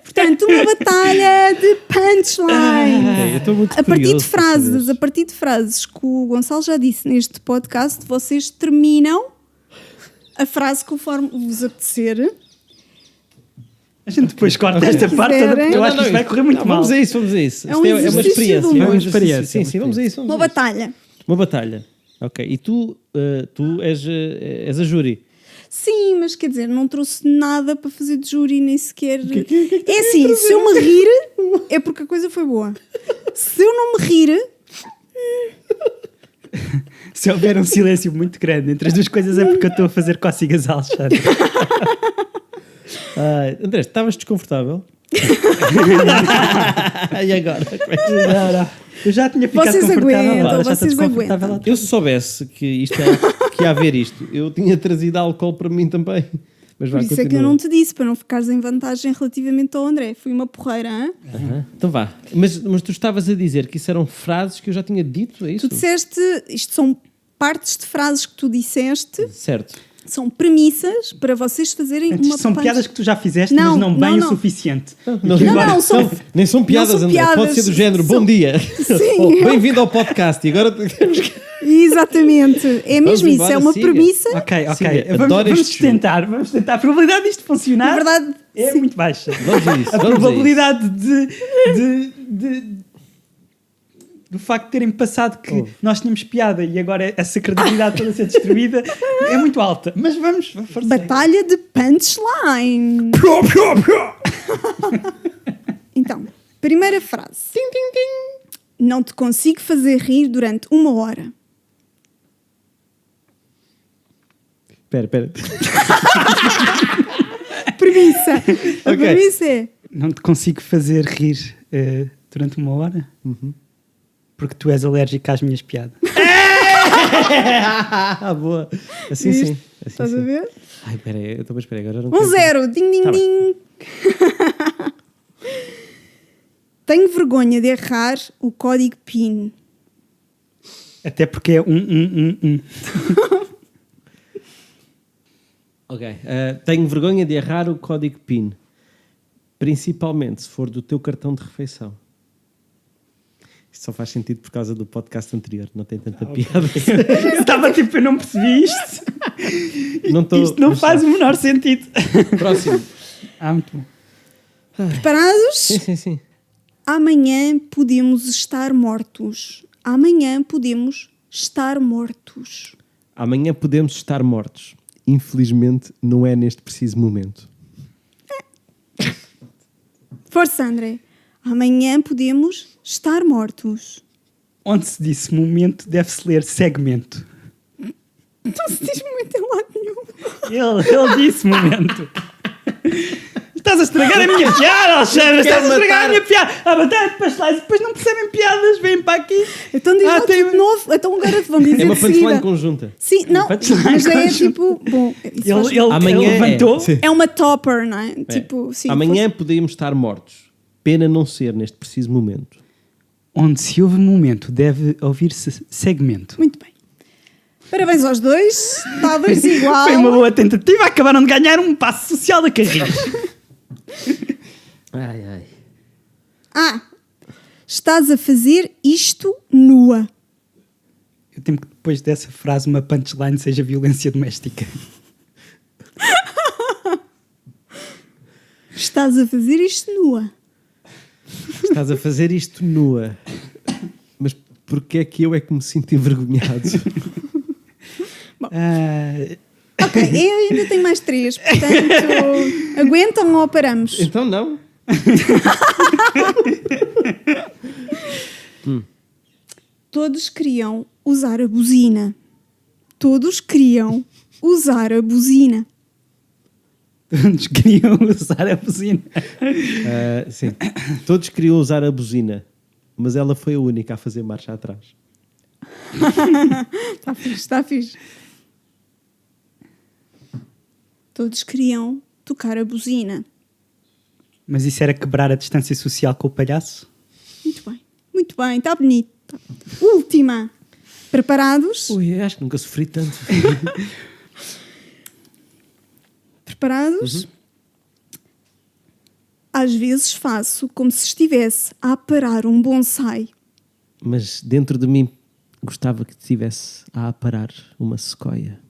Portanto, uma batalha de punchlines. eu estou muito A partir curioso de para saber. frases, a partir de frases que o Gonçalo já disse neste podcast, vocês terminam a frase conforme vos apetecer. A gente depois corta esta parte toda, porque eu Não, acho que isto vai correr muito mal. Vamos a isso, vamos a isso. É um Isto uma exercício experiência. de humor. É um Uma experiência. exercício. Sim, vamos a isso. Uma batalha. Uma batalha. Ok. E tu és a júri. Sim, mas quer dizer, não trouxe nada para fazer de júri, nem sequer. É assim, se eu me rir, é porque a coisa foi boa. Se eu não me rir, Se houver um silêncio muito grande entre as duas coisas, é porque eu estou a fazer cócegas a Alexandre. André, estavas desconfortável? E agora? Não. Eu já tinha ficado Vocês confortável. aguentam, agora já estou vocês desconfortável aguentam. outra Eu vez. se soubesse que ia haver isto, eu tinha trazido álcool para mim também. Mas por vá, isso é que eu continua. não te disse, para não ficares em vantagem relativamente ao André. Fui uma porreira, hein? Aham. Então vá. Mas tu estavas a dizer que isso eram frases que eu já tinha dito, é isso? Tu disseste, isto são partes de frases que tu disseste, Certo. são premissas para vocês fazerem Antes, uma são punch- piadas que tu já fizeste, Não, mas não bem não. o suficiente. Não, são- nem são piadas, não são André. Pode piadas, ser do género, são- bom dia. Sim, Oh, é- bem-vindo ao podcast. E agora temos que... Exatamente. É Vamos mesmo isso, embora, é uma siga. premissa. Ok. Sim, vamos adoro este jogo. Vamos tentar. A probabilidade disto funcionar Na verdade, é sim. muito baixa. Vamos a isso. A vamos a isso. probabilidade do facto de terem passado que nós tínhamos piada e agora essa credibilidade toda a ser destruída é muito alta. Mas vamos forçar. Batalha de punchline. Então, primeira frase. Não te consigo fazer rir durante 1 hora. Espera. Premissa. A Ok. premissa é... Não te consigo fazer rir durante 1 hora porque tu és alérgico às minhas piadas. Boa. Assim Viste? sim. Assim, Estás a sim. ver? Ai, peraí. Então, mas peraí, agora não 1-0. Ding, ding, Tá bem. ding. Tenho vergonha de errar o código PIN. Até porque é um. Ok. Tenho vergonha de errar o código PIN. Principalmente se for do teu cartão de refeição. Isto só faz sentido por causa do podcast anterior. Não tem tanta piada. Eu estava tipo, eu não percebi isto. Isto não faz o menor sentido. Próximo. Muito bom. Preparados? Sim. Amanhã podemos estar mortos. Amanhã podemos estar mortos. Amanhã podemos estar mortos. Infelizmente, não é neste preciso momento. Força, André. Amanhã podemos estar mortos. Onde se disse momento, deve-se ler segmento. Não se diz muito em lado nenhum. Ele disse momento. Estás a estragar a minha piada, Alexandre! Estás a estragar a minha piada! A batalha de pastéis, depois não percebem piadas, vêm para aqui. Então diz lá tem- tudo de novo. Então agora vão dizer É uma de seguida. punchline conjunta. Sim, não, punchline mas é conjunta. tipo... Bom, isso faz- Ele Amanhã levantou. Sim. é uma topper, não é? Tipo, sim, Amanhã podemos estar mortos. Pena não ser neste preciso momento. Onde se ouve momento, deve ouvir-se segmento. Muito bem. Parabéns aos dois. Estavas igual. Foi uma boa tentativa, acabaram de ganhar um passo social da carreira. Ai. Estás a fazer isto nua. Eu temo que depois dessa frase uma punchline seja violência doméstica. Estás a fazer isto nua. Estás a fazer isto nua. Mas porquê é que eu é que me sinto envergonhado? Ok, eu ainda tenho mais 3, portanto, aguentam ou paramos? Então não. Todos queriam usar a buzina. Todos queriam usar a buzina. Todos queriam usar a buzina. Sim. Todos queriam usar a buzina, mas ela foi a única a fazer marcha atrás. Está fixe, está fixe. Todos queriam tocar a buzina. Mas isso era quebrar a distância social com o palhaço? Muito bem, está bonito. Última. Preparados? Ui, acho que nunca sofri tanto. Preparados? Às vezes faço como se estivesse a aparar um bonsai. Mas dentro de mim gostava que estivesse a aparar uma sequoia.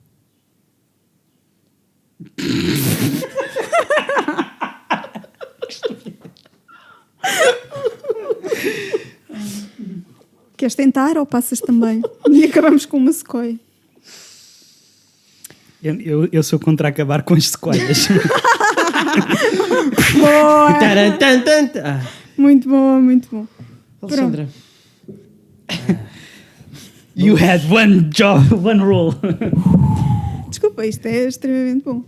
Queres tentar ou passas também? E acabamos com uma sequoia. Eu sou contra acabar com as sequoias. Boa! Muito bom, muito bom. Alexandra. You had one job, one role. Desculpa, isto é extremamente bom.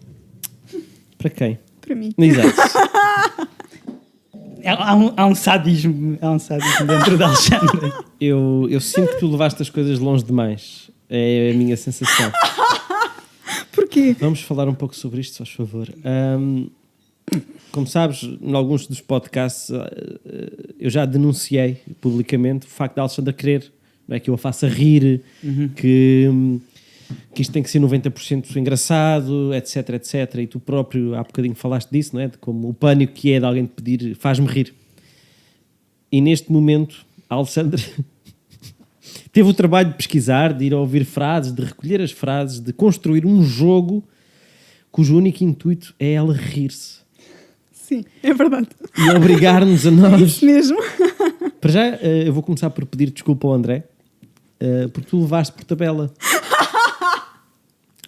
Para quem? Para mim. Exato. Há um sadismo dentro da Alexandra. Eu sinto que tu levaste as coisas longe demais. É a minha sensação. Porquê? Vamos falar um pouco sobre isto, se faz favor. Como sabes, em alguns dos podcasts eu já denunciei publicamente o facto de a Alexandra querer, não é, que eu a faça rir, que isto tem que ser 90% engraçado, etc, etc. E tu próprio há bocadinho falaste disso, não é? De como o pânico que é de alguém te pedir faz-me rir. E neste momento a Alexandra teve o trabalho de pesquisar, de ir a ouvir frases, de recolher as frases, de construir um jogo cujo único intuito é ela rir-se. Sim, é verdade. E obrigar-nos a É nós... isso mesmo. Para já, eu vou começar por pedir desculpa ao André, porque tu levaste por tabela.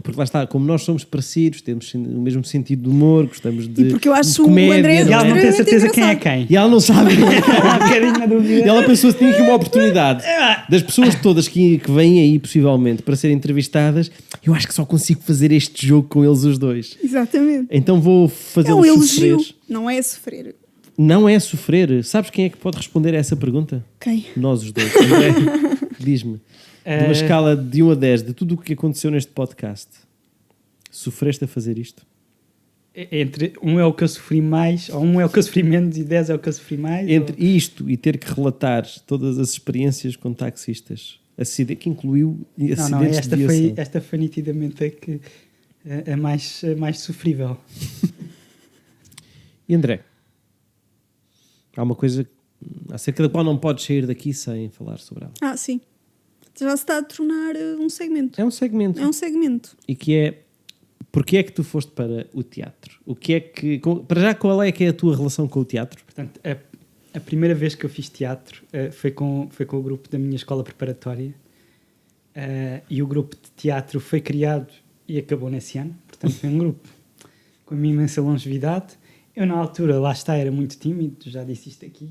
Porque lá está, como nós somos parecidos, temos o mesmo sentido de humor, gostamos de E porque eu acho de comédia, o André E ela não tem certeza quem é engraçado. quem. E ela não sabe. Há um bocadinho na dúvida. E ela pensou que tinha aqui uma oportunidade. Das pessoas todas que vêm aí, possivelmente, para serem entrevistadas, eu acho que só consigo fazer este jogo com eles os dois. Exatamente. Então vou É fazê-los um sofrer. elogio, não é sofrer. Não é sofrer. Sabes quem é que pode responder a essa pergunta? Quem? Nós os dois. André, diz-me, de uma escala de 1 a 10, de tudo o que aconteceu neste podcast, sofreste a fazer isto? Entre 1 é o que eu sofri mais, ou 1 é o que eu sofri menos e 10 é o que eu sofri mais? Entre isto e ter que relatar todas as experiências com taxistas, que incluiu acidentes Não, de viação. esta foi nitidamente a mais sofrível. E André, há uma coisa acerca da qual não podes sair daqui sem falar sobre ela. Ah, sim. Já se está a tornar um segmento. É um segmento. É um segmento. E que é, porque é que tu foste para o teatro? O que é que, para já, qual é que é a tua relação com o teatro? Portanto, a primeira vez que eu fiz teatro foi com o grupo da minha escola preparatória, e o grupo de teatro foi criado e acabou nesse ano. Portanto, foi um grupo com uma imensa longevidade. Eu, na altura, lá está, era muito tímido, já disse isto aqui.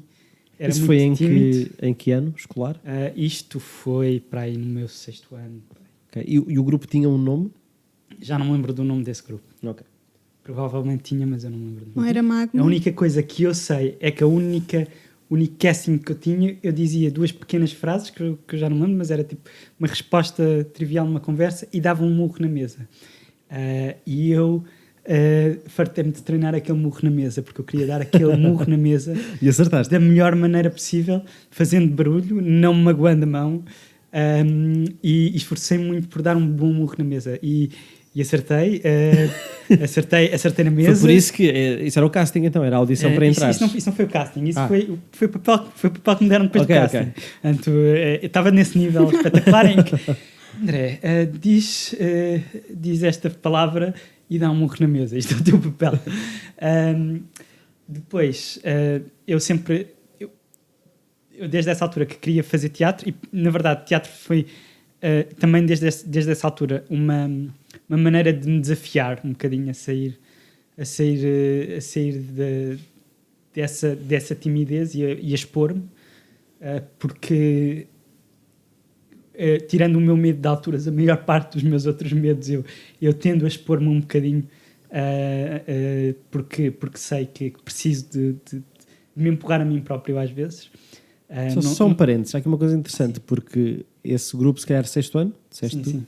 Era Isso muito foi tímido. em que ano escolar? Isto foi para aí no meu 6º ano. Okay. E o grupo tinha um nome? Já não me lembro do nome desse grupo. Ok. Provavelmente tinha, mas eu não me lembro do nome. Não era magno. A única coisa que eu sei é que o único casting que eu tinha, eu dizia 2 pequenas frases, que eu já não lembro, mas era tipo uma resposta trivial numa conversa e dava um murro na mesa. E eu fartei-me de treinar aquele murro na mesa, porque eu queria dar aquele murro na mesa E acertaste? da melhor maneira possível, fazendo barulho, não me magoando a mão, e esforcei-me muito por dar um bom murro na mesa. E acertei, acertei na mesa. Foi por isso que isso era o casting, então, era a audição para entrar. Isso não foi o casting, isso foi o papel que me deram depois do casting. Ok. Portanto, eu estava nesse nível espetacular em que, André, diz esta palavra e dá um murro na mesa. Isto é o teu papel. Depois, eu sempre... Eu desde essa altura que queria fazer teatro, e na verdade teatro foi também desde essa altura uma maneira de me desafiar um bocadinho a sair dessa timidez e a expor-me, porque tirando o meu medo de alturas, a maior parte dos meus outros medos eu tendo a expor-me um bocadinho, porque sei que preciso de me empurrar a mim próprio às vezes. Só um parênteses, há aqui uma coisa interessante, porque esse grupo, se calhar, 6º ano, disseste tu? Sim.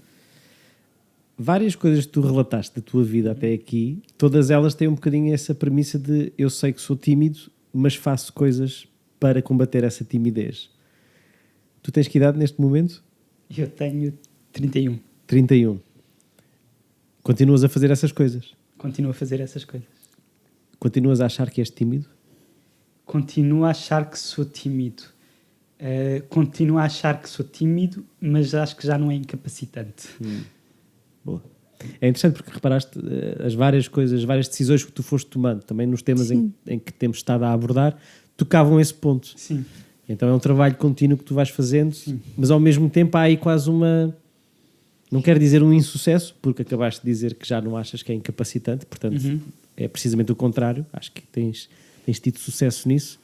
Várias coisas que tu relataste da tua vida até aqui, todas elas têm um bocadinho essa premissa de eu sei que sou tímido, mas faço coisas para combater essa timidez. Tu tens que idade neste momento? Eu tenho 31. 31. Continuas a fazer essas coisas? Continuo a fazer essas coisas. Continuas a achar que és tímido? Continuo a achar que sou tímido. Continuo a achar que sou tímido, mas acho que já não é incapacitante. Boa. É interessante porque reparaste as várias coisas, as várias decisões que tu foste tomando, também nos temas em que temos estado a abordar, tocavam esse ponto. Sim. Então é um trabalho contínuo que tu vais fazendo, mas ao mesmo tempo há aí quase uma... Não quero dizer um insucesso, porque acabaste de dizer que já não achas que é incapacitante, portanto é precisamente o contrário. Acho que tens tido sucesso nisso,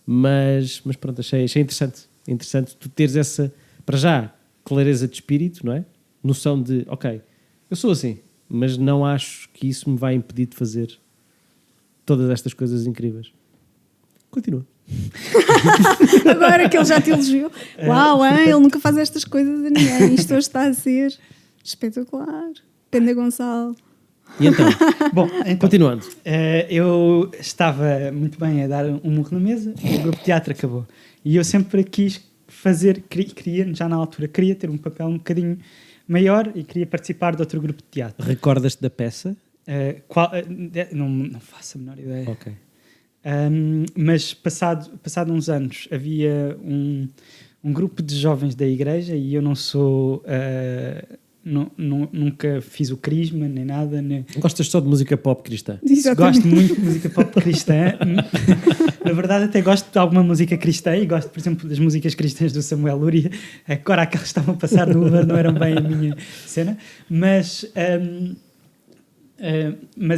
mas pronto, achei interessante tu teres essa, para já, clareza de espírito, não é? Noção de, ok, eu sou assim, mas não acho que isso me vai impedir de fazer todas estas coisas incríveis. Continua. Agora que ele já te elogiou. Uau, hein? Ele nunca faz estas coisas a ninguém. Isto hoje está a ser espetacular. Penda Gonçalo. E então? Bom, Continuando. Eu estava muito bem a dar um murro na mesa e o grupo de teatro acabou. E eu sempre quis já na altura, queria ter um papel um bocadinho maior e queria participar de outro grupo de teatro. Recordas-te da peça? Não faço a menor ideia. Ok. Mas passado uns anos havia um grupo de jovens da igreja e eu não sou... nunca fiz o crisma nem nada. Gostas só de música pop cristã? Exatamente. Gosto muito de música pop cristã. Na verdade até gosto de alguma música cristã e gosto, por exemplo, das músicas cristãs do Samuel Lúria. Agora aquelas que estavam a passar no Uber não eram bem a minha cena, mas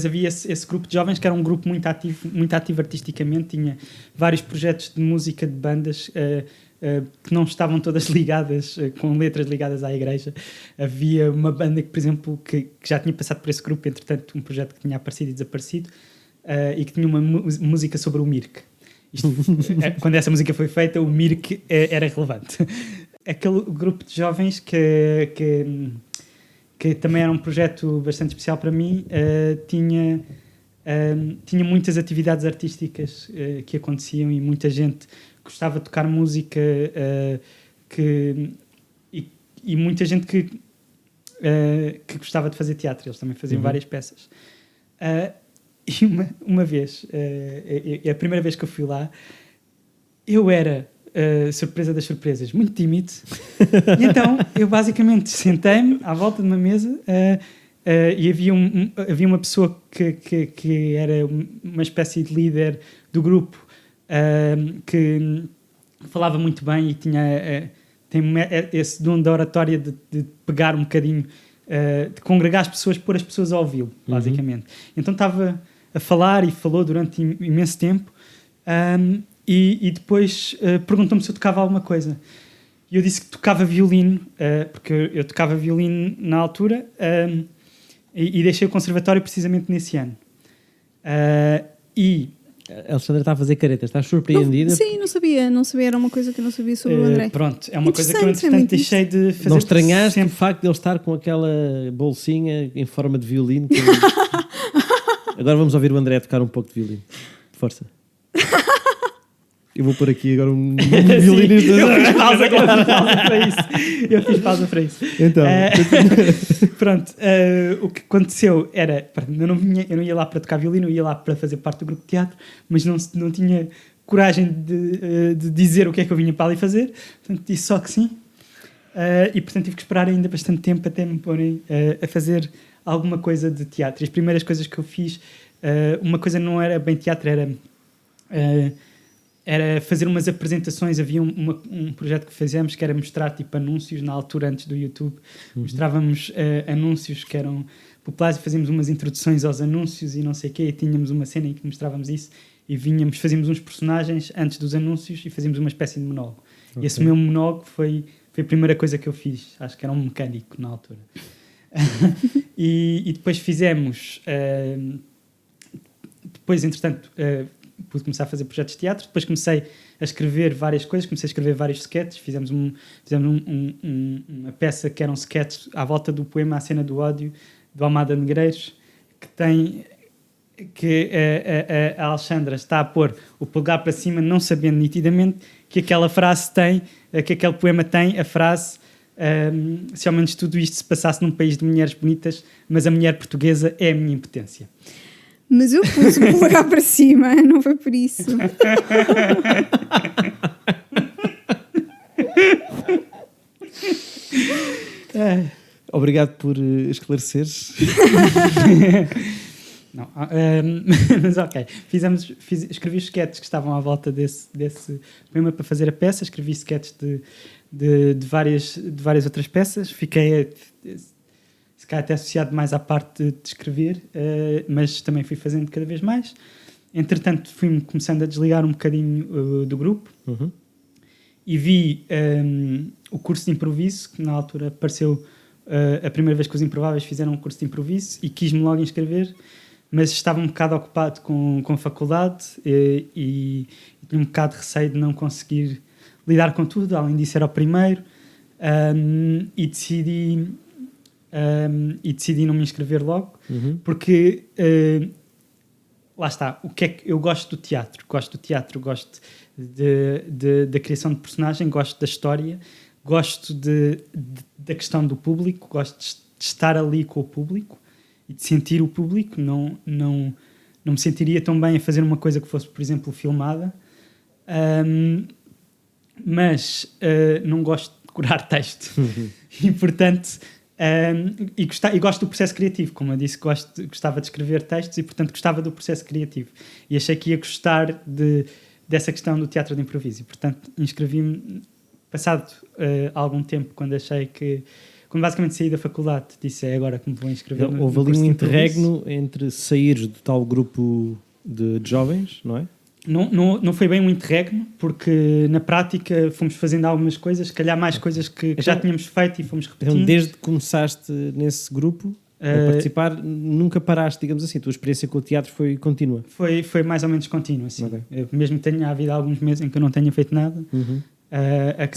havia esse grupo de jovens que era um grupo muito ativo artisticamente, tinha vários projetos de música de bandas que não estavam todas ligadas, com letras ligadas à igreja. Havia uma banda que, por exemplo, que já tinha passado por esse grupo, entretanto um projeto que tinha aparecido e desaparecido, e que tinha uma música sobre o Mirk. Quando essa música foi feita, o Mirk era relevante. Aquele grupo de jovens que também era um projeto bastante especial para mim, tinha muitas atividades artísticas que aconteciam e muita gente gostava de tocar música e muita gente que gostava de fazer teatro. Eles também faziam várias peças. E uma vez, a primeira vez que eu fui lá, eu era, surpresa das surpresas, muito tímido. E então eu basicamente sentei-me à volta de uma mesa e havia uma pessoa que era uma espécie de líder do grupo, que falava muito bem e tem esse dom da oratória de pegar um bocadinho, de congregar as pessoas, pôr as pessoas a ouvi-lo, basicamente. Então estava a falar e falou durante imenso tempo, e depois perguntou-me se eu tocava alguma coisa. E eu disse que tocava violino, porque eu tocava violino na altura, e deixei o conservatório precisamente nesse ano. A Alexandra está a fazer caretas, estás surpreendida? Sim, não sabia, era uma coisa que eu não sabia sobre o André. Pronto, é uma coisa que eu entretanto deixei de fazer. Não estranhaste o facto de ele estar com aquela bolsinha em forma de violino? Agora vamos ouvir o André tocar um pouco de violino. Força. Eu vou pôr aqui agora um violino. Sim, eu fiz pausa para isso. Eu fiz para isso. Então, pronto, o que aconteceu era, eu não ia lá para tocar violino, eu ia lá para fazer parte do grupo de teatro, mas não tinha coragem de dizer o que é que eu vinha para ali fazer, portanto disse só que sim, e portanto tive que esperar ainda bastante tempo até me porem a fazer alguma coisa de teatro. E as primeiras coisas que eu fiz, uma coisa não era bem teatro, era era fazer umas apresentações. Havia um projeto que fazíamos que era mostrar tipo anúncios na altura antes do YouTube. Mostrávamos anúncios que eram populares e fazíamos umas introduções aos anúncios e não sei o quê, e tínhamos uma cena em que mostrávamos isso e fazíamos uns personagens antes dos anúncios e fazíamos uma espécie de monólogo. E esse meu monólogo foi a primeira coisa que eu fiz. Acho que era um mecânico na altura. e depois fizemos... depois, entretanto, pude começar a fazer projetos de teatro. Depois comecei a escrever várias coisas. Comecei a escrever vários sketches. Fizemos uma peça que era um sketch à volta do poema A Cena do Ódio, do Almada Negreiros, que a Alexandra está a pôr o polegar para cima, não sabendo nitidamente que aquela frase tem, que aquele poema tem a frase se ao menos tudo isto se passasse num país de mulheres bonitas, mas a mulher portuguesa é a minha impotência. Mas eu pus o polegar para cima, não foi por isso. Obrigado por esclareceres. Não, mas ok. Escrevi os sketches que estavam à volta desse poema para fazer a peça. Escrevi sketches de várias outras peças. Fiquei se calhar até associado mais à parte de escrever, mas também fui fazendo cada vez mais. Entretanto, fui-me começando a desligar um bocadinho do grupo. E vi o curso de improviso, que na altura apareceu a primeira vez que os Improváveis fizeram um curso de improviso, e quis-me logo inscrever, mas estava um bocado ocupado com a faculdade e tinha um bocado de receio de não conseguir lidar com tudo. Além disso, era o primeiro, e decidi não me inscrever logo, porque lá está, o que é que eu gosto do teatro, gosto da criação de personagem, gosto da história, gosto da questão do público, gosto de estar ali com o público e de sentir o público. Não me sentiria tão bem a fazer uma coisa que fosse, por exemplo, filmada, mas não gosto de decorar texto. E portanto e gosto do processo criativo, como eu disse, gostava de escrever textos e portanto gostava do processo criativo e achei que ia gostar dessa questão do teatro de improviso, e portanto inscrevi-me passado algum tempo, quando basicamente saí da faculdade, disse é agora que me vou inscrever. Houve ali um interregno entre saíres do tal grupo de jovens, não é? Não foi bem um interregno, porque na prática fomos fazendo algumas coisas, se calhar mais coisas que já tínhamos feito e fomos repetindo. Então, desde que começaste nesse grupo a participar, nunca paraste, digamos assim, a tua experiência com o teatro foi contínua? Foi mais ou menos contínua, sim. Okay. Mesmo que tenha havido alguns meses em que eu não tenha feito nada, sim,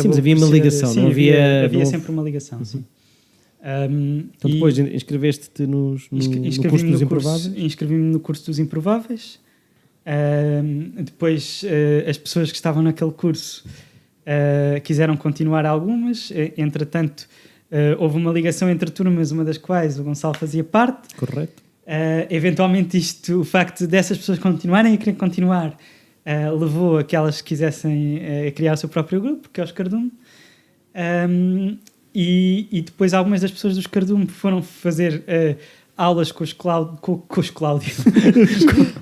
mas havia uma ligação, sim, não havia... Havia sempre uma ligação, sim. Então depois inscreveste-te no curso dos Improváveis? Inscrevi-me no curso dos Improváveis. Depois as pessoas que estavam naquele curso quiseram continuar algumas. Entretanto, houve uma ligação entre turmas, uma das quais o Gonçalo fazia parte. Correto. Eventualmente o facto dessas pessoas continuarem a querer continuar levou a que elas quisessem criar o seu próprio grupo, que é os Cardume. E depois algumas das pessoas dos Cardume foram fazer aulas com os Cláudio.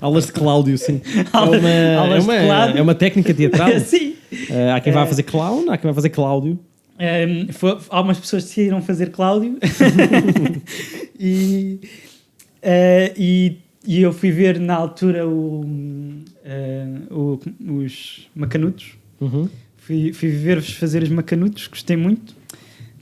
Aulas de Cláudio, sim. É uma técnica teatral. Sim. Há quem vá fazer clown, há quem vá fazer Cláudio. Algumas pessoas decidiram fazer Cláudio. E eu fui ver na altura os Macanudos. Fui ver-vos fazer os Macanudos, gostei muito.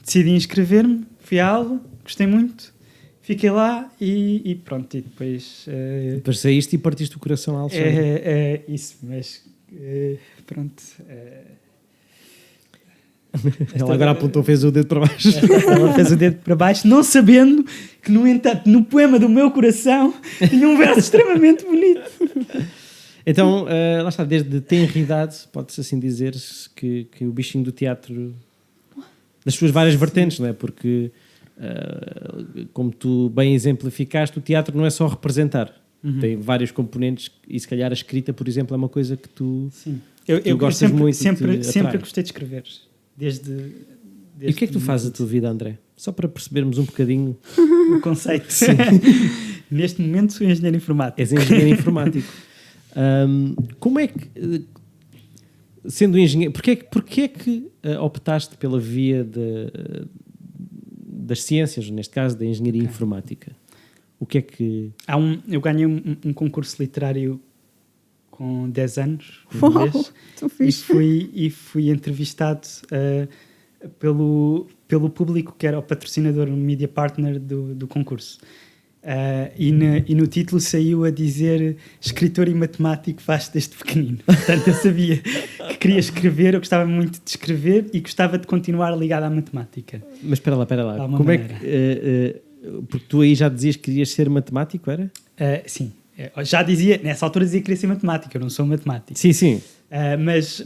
Decidi inscrever-me, fui à aula, gostei muito. Fiquei lá e pronto, e depois... Depois saíste e partiste o coração a Alexandre. Isso, mas pronto... Ela agora apontou, fez o dedo para baixo. Ela fez o dedo para baixo, não sabendo que, no entanto, no poema do meu coração tinha um verso extremamente bonito. Então, lá está, desde tenridade, pode-se assim dizer que o bichinho do teatro, das suas várias vertentes, não é? Porque... como tu bem exemplificaste, o teatro não é só representar, tem vários componentes e se calhar a escrita, por exemplo, é uma coisa que tu gostas muito. Sempre gostei de escrever. Desde e o que é que tu fazes da tua vida, André? Só para percebermos um bocadinho o conceito. Neste momento sou engenheiro informático. És engenheiro informático. Como é que, sendo engenheiro, porquê é que optaste pela via das ciências, neste caso da engenharia informática? O que é que... Eu ganhei um concurso literário com 10 anos, Uau, uma vez, tão e fixe. fui entrevistado pelo público, que era o patrocinador, o media partner do concurso. E no título saiu a dizer escritor e matemático faz desde pequenino. Portanto, eu sabia que queria escrever, eu gostava muito de escrever e gostava de continuar ligado à matemática. Mas espera lá. De alguma Como é maneira. que... porque tu aí já dizias que querias ser matemático, era? Sim, já dizia, nessa altura dizia que queria ser matemático, eu não sou matemático. Sim. Mas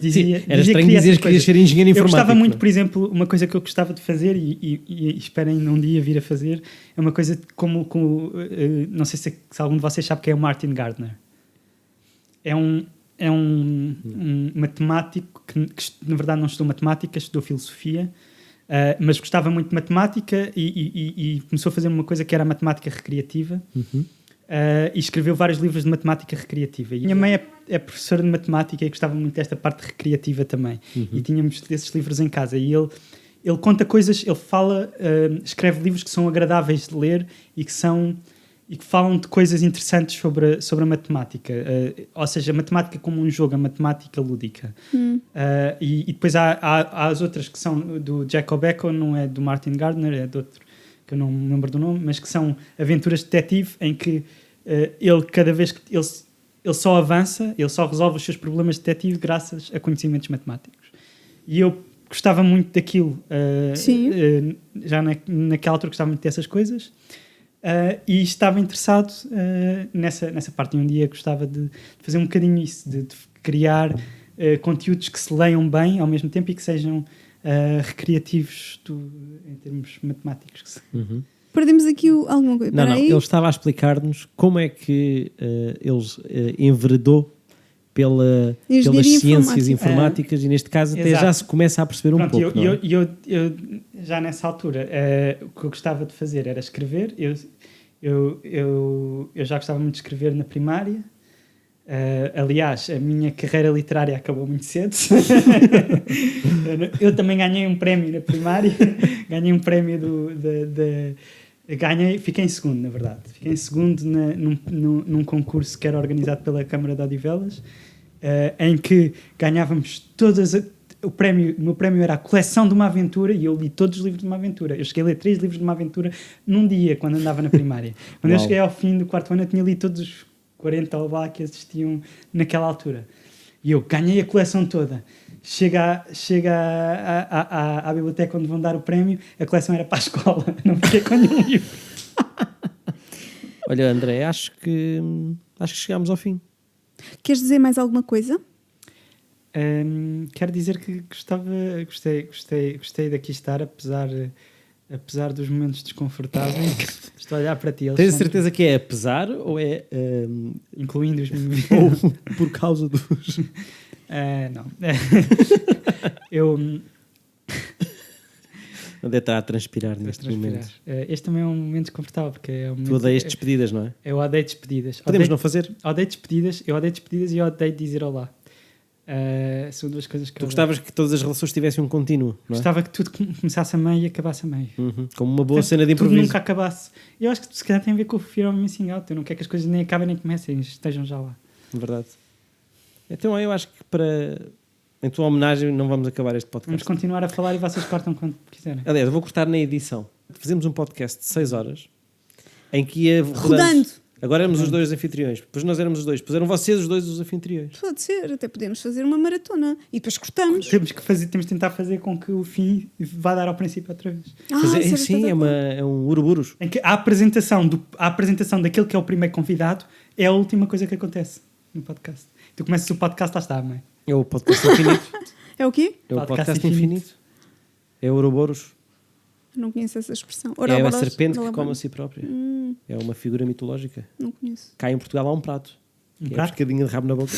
dizia. Sim, era dizia estranho dizer que querias ser engenheiro informático. Eu gostava muito, não? por exemplo, uma coisa que eu gostava de fazer e esperem um dia vir a fazer, é uma coisa como não sei se algum de vocês sabe quem é o Martin Gardner. É um matemático que na verdade não estudou matemática, estudou filosofia, mas gostava muito de matemática e começou a fazer uma coisa que era a matemática recreativa. E escreveu vários livros de matemática recreativa. E a minha mãe é professora de matemática e gostava muito desta parte recreativa também. E tínhamos desses livros em casa. E ele conta coisas, ele fala, escreve livros que são agradáveis de ler e que falam de coisas interessantes sobre a matemática. Ou seja, a matemática como um jogo, a matemática lúdica. E depois há as outras que são do Jacob Eco, não é do Martin Gardner, é de outro que eu não me lembro do nome, mas que são aventuras de detetive em que ele, cada vez que ele só avança, ele só resolve os seus problemas de detetive graças a conhecimentos matemáticos. E eu gostava muito daquilo. Já naquela altura gostava muito dessas coisas. E estava interessado nessa parte. E um dia gostava de fazer um bocadinho isso, de criar conteúdos que se leiam bem ao mesmo tempo e que sejam recreativos em termos matemáticos. Perdemos aqui alguma coisa. Não, ele estava a explicar-nos como é que eles enveredou pelas ciências informáticas e neste caso até já se começa a perceber um pouco. Eu já nessa altura o que eu gostava de fazer era escrever. Eu já gostava muito de escrever na primária. Aliás, a minha carreira literária acabou muito cedo. Eu também ganhei um prémio na primária. Ganhei um prémio fiquei em segundo, na verdade. Fiquei em segundo num concurso que era organizado pela Câmara de Odivelas, em que ganhávamos o meu prémio era a coleção de uma aventura e eu li todos os livros de uma aventura. Eu cheguei a ler 3 livros de uma aventura num dia, quando andava na primária. Quando eu cheguei ao fim do 4º ano, eu tinha lido todos os 40 ou lá que existiam naquela altura. E eu ganhei a coleção toda. Chega à biblioteca onde vão dar o prémio, a coleção era para a escola. Não fiquei com nenhum livro. Olha, André, acho que chegámos ao fim. Queres dizer mais alguma coisa? Quero dizer que gostei daqui estar, apesar dos momentos desconfortáveis. Estou a olhar para ti. Tens a certeza que é apesar ou é... incluindo os meus... ou por causa dos... não. Eu... Onde está a transpirar neste momento? Este também é um momento desconfortável, porque é um momento... Tu odeias despedidas, não é? Eu odeio despedidas. Podemos não fazer? Eu odeio despedidas e eu odeio dizer olá. São duas coisas que tu gostavas que todas as relações tivessem um contínuo, não é? Gostava que tudo começasse a meio e acabasse a meio. Como uma boa cena de improviso. Tudo nunca acabasse. Eu acho que se calhar tem a ver com o Fear of Missing Out. Eu não quero que as coisas nem acabem nem comecem, estejam já lá. Verdade. Então eu acho que em tua homenagem não vamos acabar este podcast. Vamos continuar a falar e vocês cortam quando quiserem. Aliás, eu vou cortar na edição. Fazemos um podcast de 6 horas em que ia rodando. Agora éramos os 2 anfitriões, depois nós éramos os 2, depois eram vocês os 2 os anfitriões. Pode ser, até podemos fazer uma maratona e depois cortamos. Temos de tentar fazer com que o fim vá dar ao princípio outra vez. Sim, é um uruburus. Em que a apresentação daquele que é o primeiro convidado é a última coisa que acontece no podcast. Tu começas o podcast, lá está, mãe. É o podcast infinito. É o quê? É o podcast infinito. É o uruburus. Não conheço essa expressão. É a serpente que come a si própria. É uma figura mitológica. Não conheço. Cá em Portugal há um prato. É um pescadinho de rabo na boca.